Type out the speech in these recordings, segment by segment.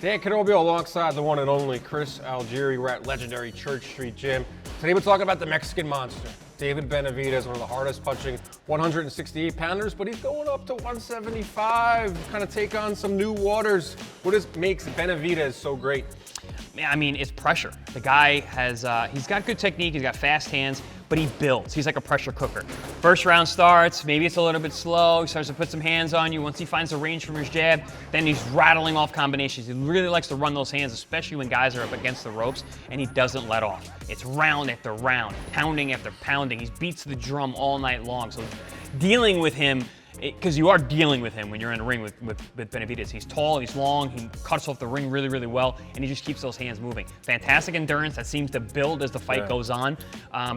Dan Canobio alongside the one and only Chris Algieri. We're at legendary Church Street Gym. Today we're talking about the Mexican monster, David Benavidez, one of the hardest punching 168 pounders, but he's going up to 175, kind of take on some new waters. What makes Benavidez so great? I mean, it's pressure. The guy has, he's got good technique, he's got fast hands, but he builds. He's like a pressure cooker. First round starts, maybe it's a little bit slow, he starts to put some hands on you. Once he finds the range from his jab, then he's rattling off combinations. He really likes to run those hands, especially when guys are up against the ropes, and he doesn't let off. It's round after round, pounding after pounding. He beats the drum all night long. So dealing with him, because you are dealing with him when you're in the ring with Benavidez. He's tall, he's long, he cuts off the ring really, really well, and he just keeps those hands moving. Fantastic endurance that seems to build as the fight goes on.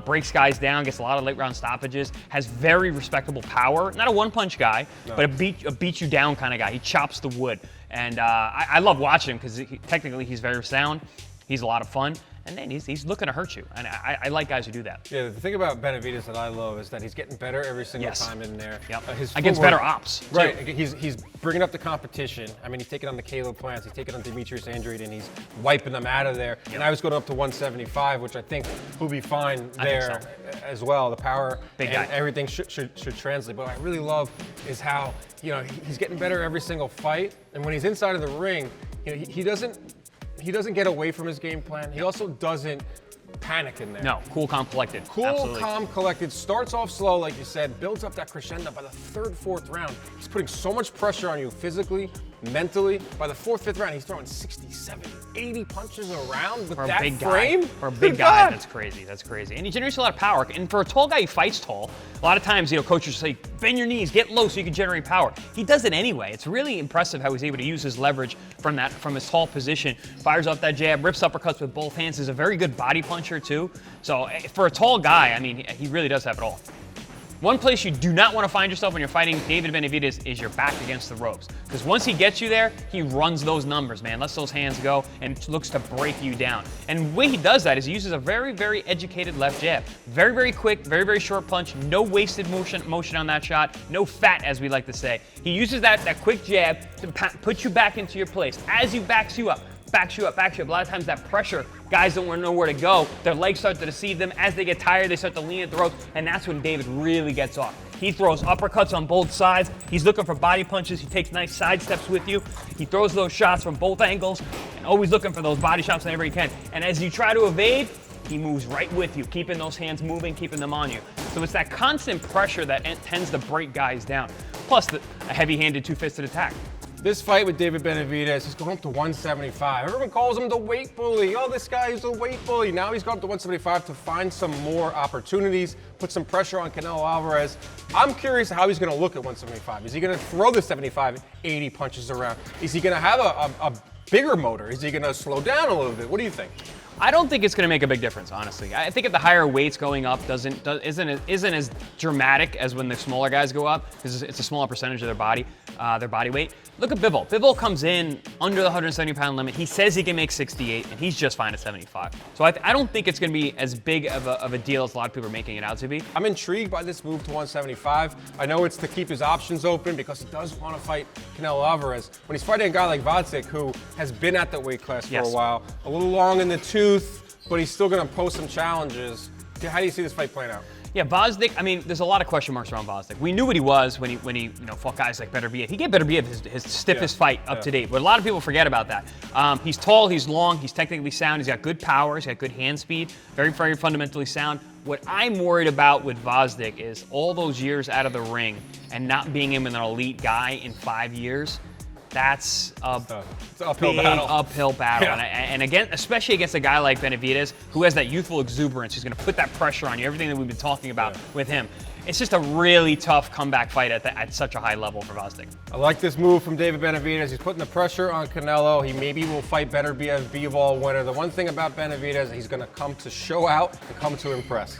Breaks guys down, gets a lot of late round stoppages, has very respectable power. Not a one-punch guy, but a beat you down kind of guy. He chops the wood. And I love watching him because technically he's very sound. He's a lot of fun. And then he's looking to hurt you. And I like guys who do that. Yeah, the thing about Benavidez that I love is that he's getting better every single time in there. Yep. Against better ops. Right. He's bringing up the competition. I mean, he's taking on the Caleb Plants. He's taking on Demetrius Andrade, and he's wiping them out of there. Yep. And I was going up to 175, which I think will be fine there as well. The power and everything should translate. But what I really love is how, he's getting better every single fight. And when he's inside of the ring, he doesn't get away from his game plan. He also doesn't panic in there. No, cool, calm, collected. Cool, calm, collected. Starts off slow, like you said, builds up that crescendo. By the third, fourth round, he's putting so much pressure on you physically, mentally. By the fourth, fifth round, he's throwing 60, 70, 80 punches around with that frame. For a big guy, that's crazy. That's crazy. And he generates a lot of power. And for a tall guy who fights tall, a lot of times, coaches say, bend your knees, get low so you can generate power. He does it anyway. It's really impressive how he's able to use his leverage from his tall position. Fires off that jab, rips uppercuts with both hands. Is a very good body puncher too. So for a tall guy, I mean, he really does have it all. One place you do not want to find yourself when you're fighting David Benavidez is your back against the ropes. Because once he gets you there, he runs those numbers, man. Lets those hands go and looks to break you down. And the way he does that is he uses a very, very educated left jab. Very, very quick, very, very short punch. No wasted motion on that shot. No fat, as we like to say. He uses that quick jab to put you back into your place. As he backs you up. Backs you up. A lot of times that pressure, guys don't know where to go. Their legs start to deceive them. As they get tired, they start to lean at the ropes, and that's when David really gets off. He throws uppercuts on both sides. He's looking for body punches. He takes nice side steps with you. He throws those shots from both angles, and always looking for those body shots whenever he can. And as you try to evade, he moves right with you, keeping those hands moving, keeping them on you. So it's that constant pressure that tends to break guys down. Plus a heavy-handed two-fisted attack. This fight with David Benavidez, he's going up to 175. Everyone calls him the weight bully. Oh, this guy is a weight bully. Now he's gone up to 175 to find some more opportunities, put some pressure on Canelo Alvarez. I'm curious how he's going to look at 175. Is he going to throw the 75, 80 punches around? Is he going to have a bigger motor? Is he going to slow down a little bit? What do you think? I don't think it's going to make a big difference, honestly. I think at the higher weights going up isn't as dramatic as when the smaller guys go up, because it's a smaller percentage of their body weight. Look at Bivol. Bivol comes in under the 170-pound limit. He says he can make 68, and he's just fine at 75. So I don't think it's going to be as big of a deal as a lot of people are making it out to be. I'm intrigued by this move to 175. I know it's to keep his options open because he does want to fight Canelo Alvarez. When he's fighting a guy like Vodzik, who has been at that weight class for a while, a little long in the tooth, but he's still going to pose some challenges. How do you see this fight playing out? Yeah, Vodzik, I mean, there's a lot of question marks around Vodzik. We knew what he was when he fought guys like Beterbiev. He gave Beterbiev his stiffest fight up to date, but a lot of people forget about that. He's tall, he's long, he's technically sound, he's got good power, he's got good hand speed, very, very fundamentally sound. What I'm worried about with Vodzik is all those years out of the ring and not being him an elite guy in 5 years. That's a big uphill battle. Yeah. And again, especially against a guy like Benavidez, who has that youthful exuberance, who's going to put that pressure on you, everything that we've been talking about with him. It's just a really tough comeback fight at such a high level for Vodzik. I like this move from David Benavidez. He's putting the pressure on Canelo. He maybe will fight Beterbiev, Bivol winner. The one thing about Benavidez, he's going to come to show out and come to impress.